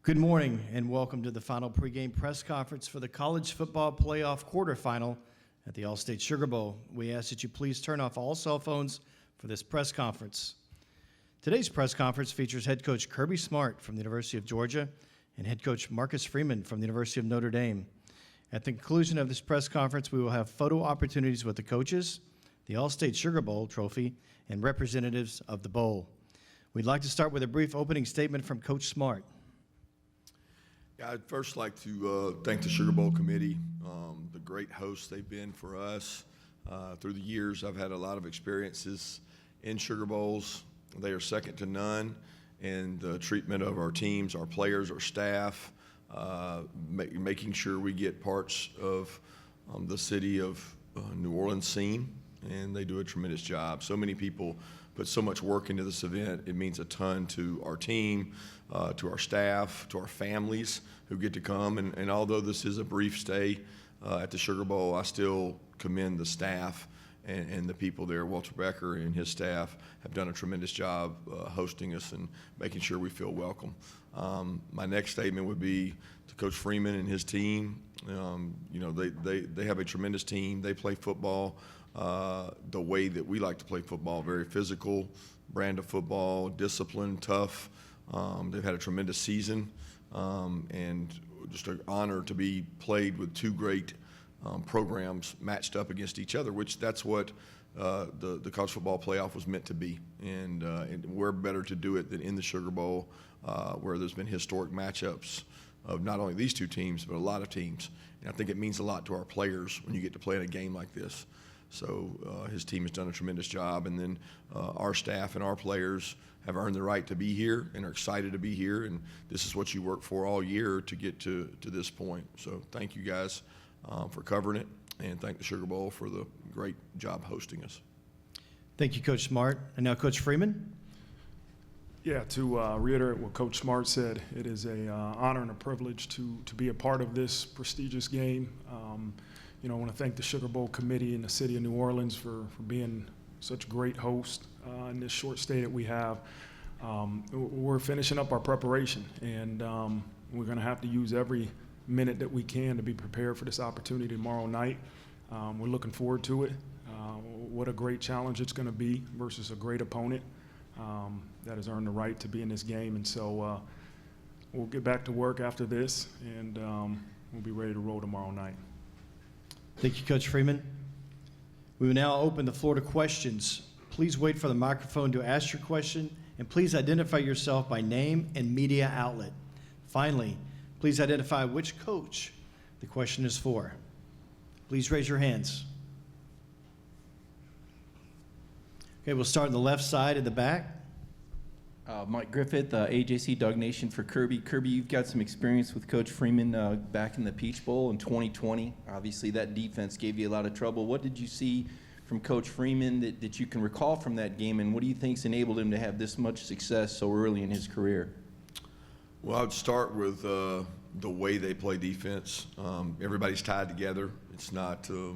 Good morning and welcome to the final pregame press conference for the College Football Playoff quarterfinal at the All-State Sugar Bowl. We ask that you please turn off all cell phones for this press conference. Today's press conference features head coach Kirby Smart from the University of Georgia and head coach Marcus Freeman from the University of Notre Dame. At the conclusion of this press conference, we will have photo opportunities with the coaches, the All-State Sugar Bowl trophy, and representatives of the bowl. We'd like to start with a brief opening statement from Coach Smart. Yeah, I'd first like to thank the Sugar Bowl committee, the great hosts they've been for us. Through the years, I've had a lot of experiences in Sugar Bowls. They are second to none in the treatment of our teams, our players, our staff, making sure we get parts of the city of New Orleans seen, and they do a tremendous job. So many people put so much work into this event. It means a ton to our team, to our staff, to our families who get to come. And although this is a brief stay at the Sugar Bowl, I still commend the staff and the people there. Walter Becker and his staff have done a tremendous job hosting us and making sure we feel welcome. My next statement would be to Coach Freeman and his team. They have a tremendous team. They play football the way that we like to play football, very physical brand of football, disciplined, tough. They've had a tremendous season, and just an honor to be played with two great programs matched up against each other, which that's what the college football playoff was meant to be. And we're better to do it than in the Sugar Bowl, where there's been historic matchups of not only these two teams, but a lot of teams. And I think it means a lot to our players when you get to play in a game like this. So his team has done a tremendous job, and then our staff and our players have earned the right to be here and are excited to be here, and this is what you work for all year to get to this point. So thank you guys for covering it, and thank the Sugar Bowl for the great job hosting us. Thank you, Coach Smart. And now Coach Freeman. Yeah, to reiterate what Coach Smart said, it is an honor and a privilege to be a part of this prestigious game. I want to thank the Sugar Bowl committee and the city of New Orleans for being such a great host in this short stay that we have. We're finishing up our preparation, and we're going to have to use every minute that we can to be prepared for this opportunity tomorrow night. We're looking forward to it. What a great challenge it's going to be versus a great opponent that has earned the right to be in this game. And so we'll get back to work after this, and we'll be ready to roll tomorrow night. Thank you, Coach Freeman. We will now open the floor to questions. Please wait for the microphone to ask your question, and please identify yourself by name and media outlet. Finally, please identify which coach the question is for. Please raise your hands. Okay, we'll start on the left side in the back. Mike Griffith, AJC Dog Nation for Kirby. Kirby, you've got some experience with Coach Freeman back in the Peach Bowl in 2020. Obviously, that defense gave you a lot of trouble. What did you see from Coach Freeman that you can recall from that game, and what do you think's enabled him to have this much success so early in his career? Well, I'd start with the way they play defense. Everybody's tied together. It's not, a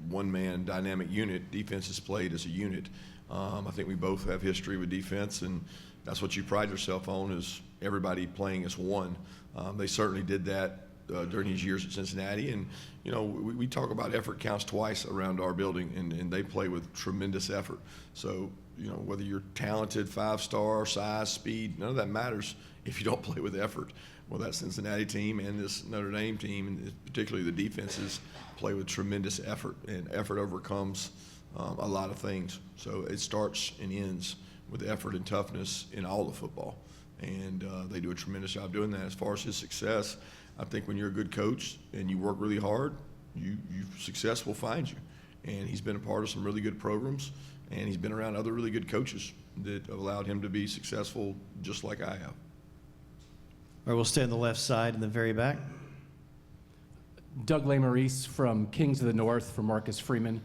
one-man dynamic unit. Defense is played as a unit. I think we both have history with defense, and that's what you pride yourself on, is everybody playing as one. They certainly did that during his years at Cincinnati, and we talk about effort counts twice around our building, and they play with tremendous effort. So whether you're talented, five-star, size, speed, none of that matters if you don't play with effort. Well, that Cincinnati team and this Notre Dame team, and particularly the defenses, play with tremendous effort, and effort overcomes a lot of things. So it starts and ends with effort and toughness in all of football, and they do a tremendous job doing that. As far as his success, I think when you're a good coach and you work really hard, success will find you. And he's been a part of some really good programs, and he's been around other really good coaches that have allowed him to be successful just like I have. All right, we'll stay on the left side in the very back. Doug Lesmerises from Kings of the North for Marcus Freeman.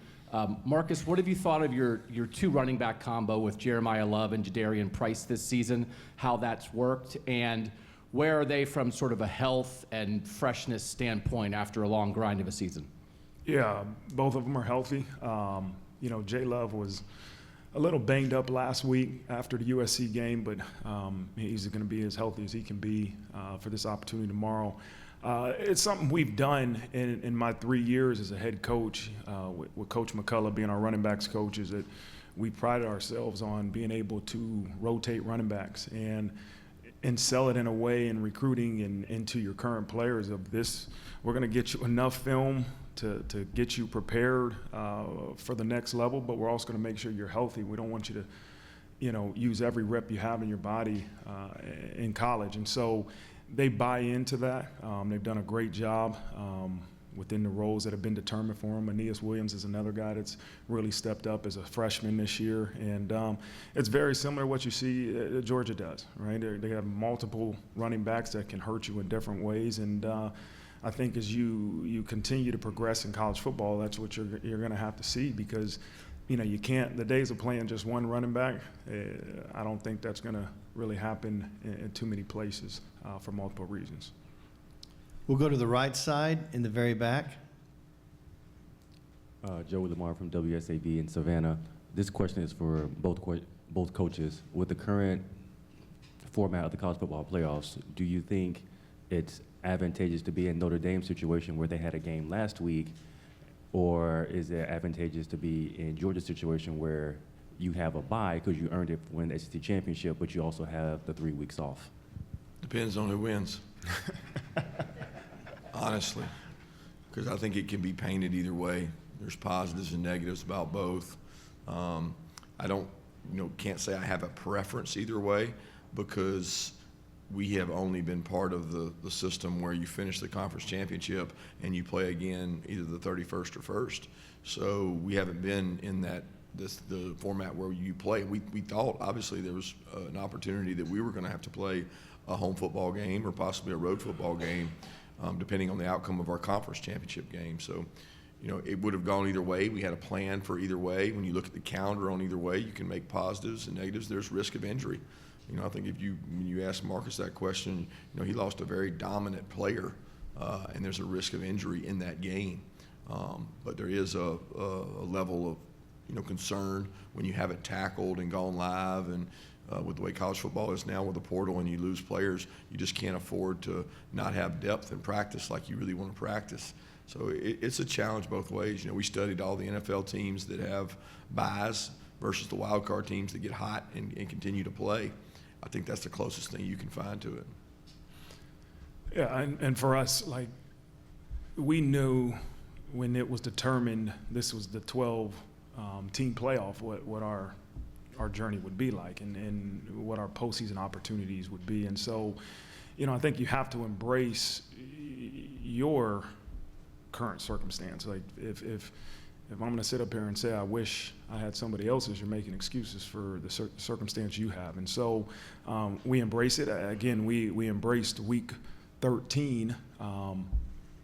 Marcus, what have you thought of your two running back combo with Jeremiah Love and Jadarian Price this season, how that's worked, and where are they from sort of a health and freshness standpoint after a long grind of a season? Yeah, both of them are healthy. Jay Love was a little banged up last week after the USC game, but he's going to be as healthy as he can be for this opportunity tomorrow. It's something we've done in my 3 years as a head coach with Coach McCullough being our running backs coach, is that we prided ourselves on being able to rotate running backs and sell it in a way in recruiting and into your current players of this. We're going to get you enough film to get you prepared for the next level, but we're also going to make sure you're healthy. We don't want you to, use every rep you have in your body in college. And so they buy into that. They've done a great job within the roles that have been determined for them. Aeneas Williams is another guy that's really stepped up as a freshman this year. And it's very similar to what you see Georgia does, right? They have multiple running backs that can hurt you in different ways. And I think as you continue to progress in college football, that's what you're going to have to see, because you can't, the days of playing just one running back, I don't think that's going to really happen in too many places for multiple reasons. We'll go to the right side in the very back. Joey Lamar from WSAB in Savannah. This question is for both coaches. With the current format of the college football playoffs, do you think it's advantageous to be in Notre Dame situation where they had a game last week, or is it advantageous to be in Georgia's situation where you have a bye because you earned it when the SEC championship, but you also have the 3 weeks off? Depends on who wins. Honestly, because I think it can be painted either way. There's positives and negatives about both. I don't, can't say I have a preference either way, because we have only been part of the system where you finish the conference championship and you play again either the 31st or 1st. So we haven't been in the format where you play. We thought obviously there was an opportunity that we were going to have to play a home football game or possibly a road football game, depending on the outcome of our conference championship game. So, it would have gone either way. We had a plan for either way. When you look at the calendar on either way, you can make positives and negatives. There's risk of injury. I think when you ask Marcus that question, he lost a very dominant player, and there's a risk of injury in that game. But there is a level of, concern when you have it tackled and gone live, and with the way college football is now with the portal and you lose players, you just can't afford to not have depth in practice like you really want to practice. So it's a challenge both ways. We studied all the NFL teams that have byes versus the wild card teams that get hot and continue to play. I think that's the closest thing you can find to it. Yeah, and for us, we knew when it was determined this was the 12-team playoff, what our journey would be like and what our postseason opportunities would be. And so, I think you have to embrace your current circumstance. If I'm going to sit up here and say I wish I had somebody else's, you're making excuses for the circumstance you have. And so we embrace it. Again, we embraced week 13,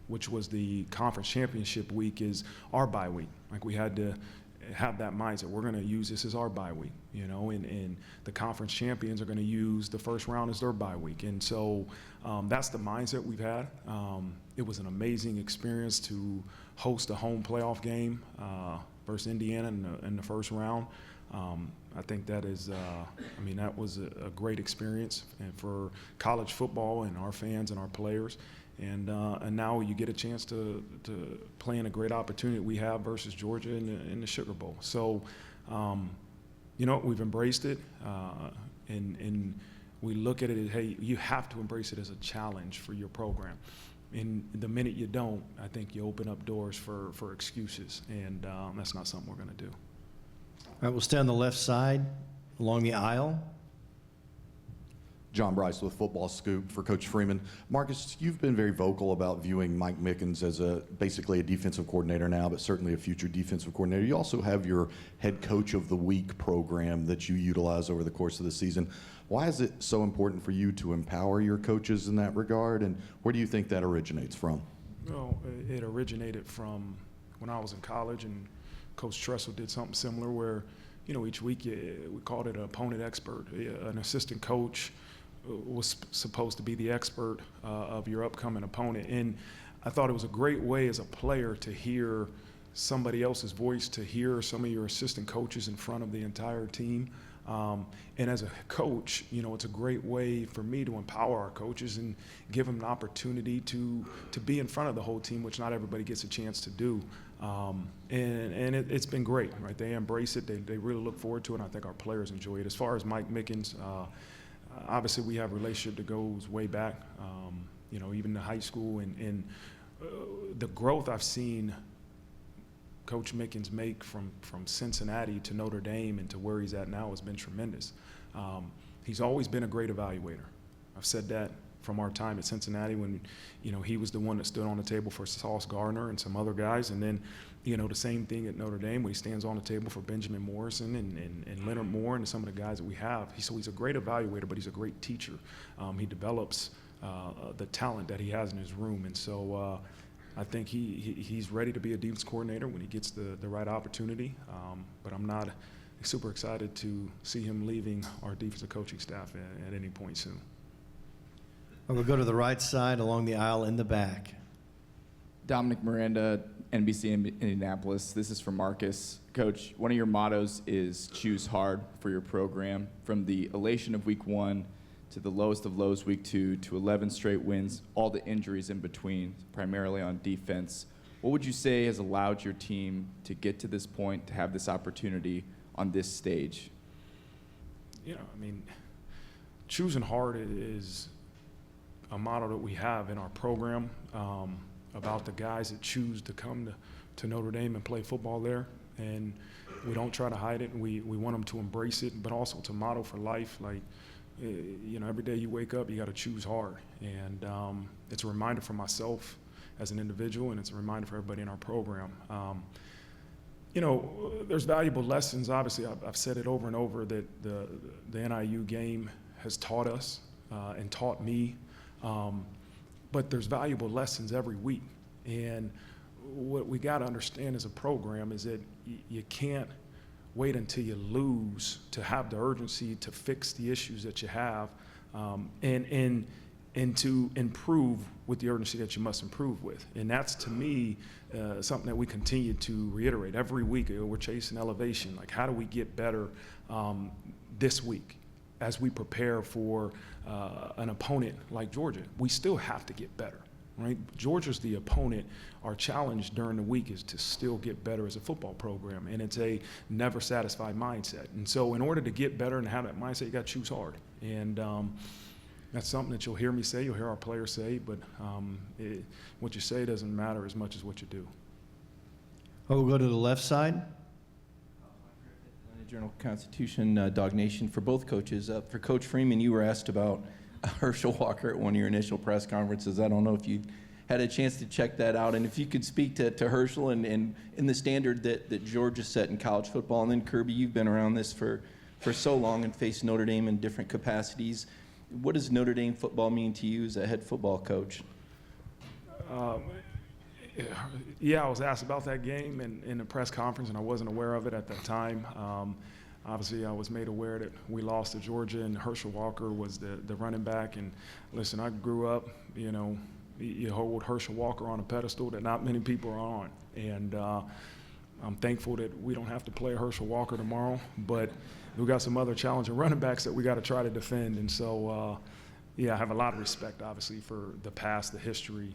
which was the conference championship week, is our bye week. We had to have that mindset. We're going to use this as our bye week, and the conference champions are going to use the first round as their bye week. And so that's the mindset we've had. It was an amazing experience to host a home playoff game versus Indiana in the first round. I think that is, that was a great experience and for college football and our fans and our players. And now you get a chance to play in a great opportunity we have versus Georgia in the Sugar Bowl. So, we've embraced it, and we look at it as, hey, you have to embrace it as a challenge for your program. And the minute you don't, I think you open up doors for excuses, and that's not something we're going to do. All right, we'll stay on the left side along the aisle. John Bryce with Football Scoop for Coach Freeman. Marcus, you've been very vocal about viewing Mike Mickens as basically a defensive coordinator now, but certainly a future defensive coordinator. You also have your Head Coach of the Week program that you utilize over the course of the season. Why is it so important for you to empower your coaches in that regard, and where do you think that originates from? Well, it originated from when I was in college, and Coach Tressel did something similar where, each week we called it an opponent expert, an assistant coach was supposed to be the expert of your upcoming opponent. And I thought it was a great way as a player to hear somebody else's voice to hear some of your assistant coaches in front of the entire team. And as a coach, it's a great way for me to empower our coaches and give them an opportunity to be in front of the whole team, which not everybody gets a chance to do. And it's been great, right? They embrace it. They really look forward to it, and I think our players enjoy it. As far as Mike Mickens, obviously we have a relationship that goes way back, even to high school. And the growth I've seen Coach Mickens make from Cincinnati to Notre Dame and to where he's at now has been tremendous. He's always been a great evaluator. I've said that from our time at Cincinnati when, he was the one that stood on the table for Sauce Gardner and some other guys. And then, the same thing at Notre Dame when he stands on the table for Benjamin Morrison and Leonard Moore and some of the guys that we have. So he's a great evaluator, but he's a great teacher. He develops the talent that he has in his room. And so I think he's ready to be a defense coordinator when he gets the right opportunity. But I'm not super excited to see him leaving our defensive coaching staff at any point soon. We'll go to the right side along the aisle in the back. Dominic Miranda, NBC Indianapolis. This is for Marcus. Coach, one of your mottos is choose hard for your program. From the elation of week 1 to the lowest of lows week 2 to 11 straight wins, all the injuries in between, primarily on defense. What would you say has allowed your team to get to this point, to have this opportunity on this stage? Choosing hard is a motto that we have in our program about the guys that choose to come to Notre Dame and play football there. And we don't try to hide it. We want them to embrace it, but also to model for life. Like, every day you wake up, you got to choose hard. And it's a reminder for myself as an individual, and it's a reminder for everybody in our program. There's valuable lessons. Obviously, I've said it over and over that the NIU game has taught us and taught me. But there's valuable lessons every week. And what we got to understand as a program is that you can't wait until you lose to have the urgency to fix the issues that you have and to improve with the urgency that you must improve with. And that's, to me, something that we continue to reiterate every week. We're chasing elevation. Like, how do we get better this week as we prepare for an opponent like Georgia? We still have to get better, right? Georgia's the opponent. Our challenge during the week is to still get better as a football program, and it's a never satisfied mindset. And so in order to get better and have that mindset, you got to choose hard. And that's something that you'll hear me say, you'll hear our players say, but what you say doesn't matter as much as what you do. We'll go to the left side. Journal-Constitution, Dog Nation. For both coaches, for Coach Freeman, you were asked about Herschel Walker at one of your initial press conferences. I don't know if you had a chance to check that out, and if you could speak to Herschel and the standard that Georgia set in college football. And then Kirby, you've been around this for so long and faced Notre Dame in different capacities. What does Notre Dame football mean to you as a head football coach? Yeah, I was asked about that game in the press conference, and I wasn't aware of it at that time. Obviously, I was made aware that we lost to Georgia, and Herschel Walker was the running back. And listen, I grew up, you hold Herschel Walker on a pedestal that not many people are on. And I'm thankful that we don't have to play Herschel Walker tomorrow, but we got some other challenging running backs that we got to try to defend. And so, I have a lot of respect, obviously, for the past, the history,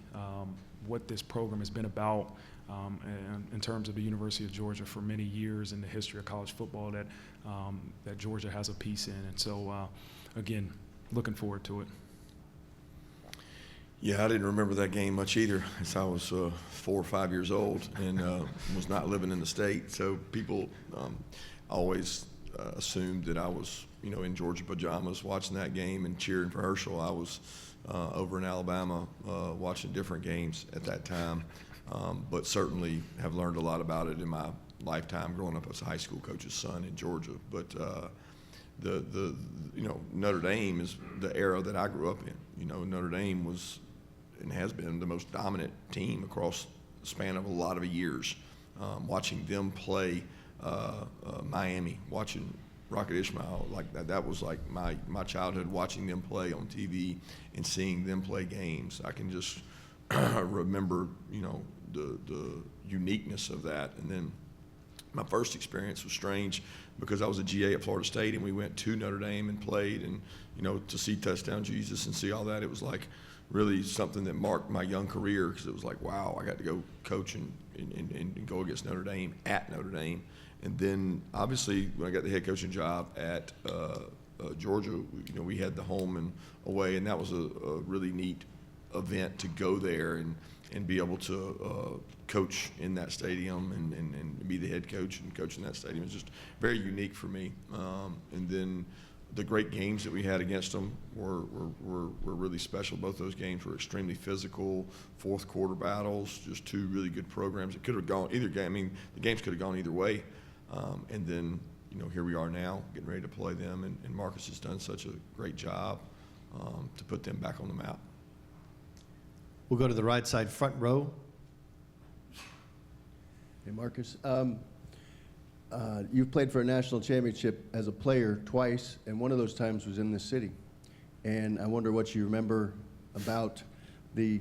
what this program has been about and in terms of the University of Georgia for many years in the history of college football that Georgia has a piece in. And so, again, looking forward to it. Yeah, I didn't remember that game much either, as I was 4 or 5 years old and was not living in the state. So people always assumed that I was, in Georgia pajamas watching that game and cheering for Herschel. I was over in Alabama watching different games at that time, but certainly have learned a lot about it in my lifetime growing up as a high school coach's son in Georgia. But the Notre Dame is the era that I grew up in. Notre Dame was and has been the most dominant team across the span of a lot of years. Watching them play Miami, watching Rocket Ismail, like that was like my childhood, watching them play on TV and seeing them play games. I can just remember, the uniqueness of that. And then my first experience was strange because I was a GA at Florida State, and we went to Notre Dame and played, and to see Touchdown Jesus and see all that, it was like really something that marked my young career, because it was like, wow, I got to go coach and go against Notre Dame at Notre Dame. And then obviously when I got the head coaching job at Georgia, we had the home and away, and that was a really neat event to go there and be able to coach in that stadium and be the head coach and coach in that stadium. It's just very unique for me. And then the great games that we had against them were really special. Both those games were extremely physical, fourth quarter battles, just two really good programs. It could have gone either game. I mean, the games could have gone either way. And then, here we are now getting ready to play them, and Marcus has done such a great job to put them back on the map. We'll go to the right side, front row. Hey, Marcus. You've played for a national championship as a player twice, and one of those times was in this city. And I wonder what you remember about the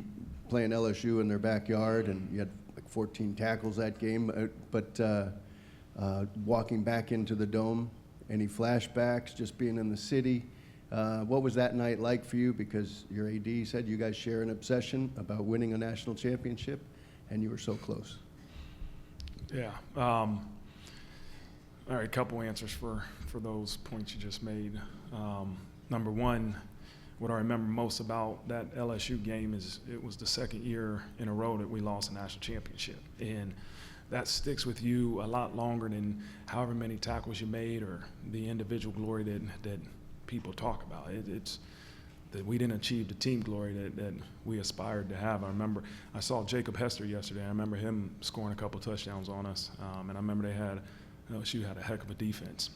playing LSU in their backyard, and you had like 14 tackles that game. But walking back into the Dome, any flashbacks, just being in the city? What was that night like for you? Because your AD said you guys share an obsession about winning a national championship, and you were so close. Yeah. All right, a couple answers for those points you just made. Number one, what I remember most about that LSU game is it was the second year in a row that we lost a national championship. And that sticks with you a lot longer than however many tackles you made or the individual glory that people talk about. It's that we didn't achieve the team glory that we aspired to have. I remember I saw Jacob Hester yesterday. I remember him scoring a couple touchdowns on us. And I remember LSU had a heck of a defense,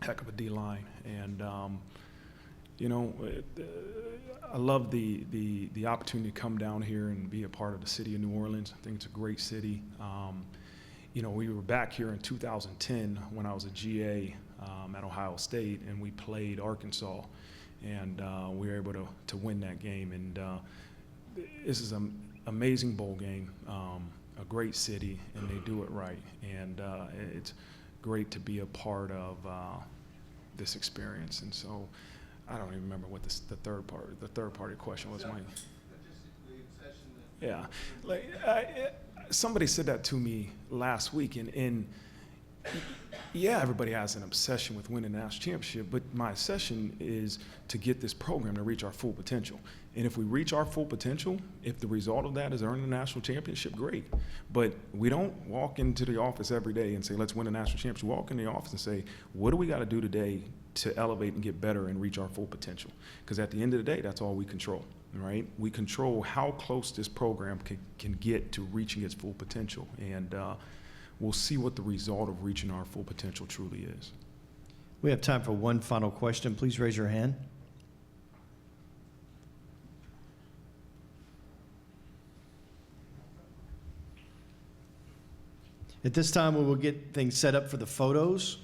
heck of a D-line. And, I love the opportunity to come down here and be a part of the city of New Orleans. I think it's a great city. We were back here in 2010 when I was a GA at Ohio State, and we played Arkansas, and we were able to win that game. And this is an amazing bowl game, a great city, and they do it right. And it's great to be a part of this experience. And so I don't even remember what the third part of the question was. Yeah, somebody said that to me last week, and yeah, everybody has an obsession with winning the national championship, but my obsession is to get this program to reach our full potential. And if we reach our full potential, if the result of that is earning a national championship, great. But we don't walk into the office every day and say, let's win a national championship. We walk in the office and say, what do we got to do today to elevate and get better and reach our full potential? Because at the end of the day, that's all we control, right? We control how close this program can get to reaching its full potential. And we'll see what the result of reaching our full potential truly is. We have time for one final question. Please raise your hand. At this time, we will get things set up for the photos.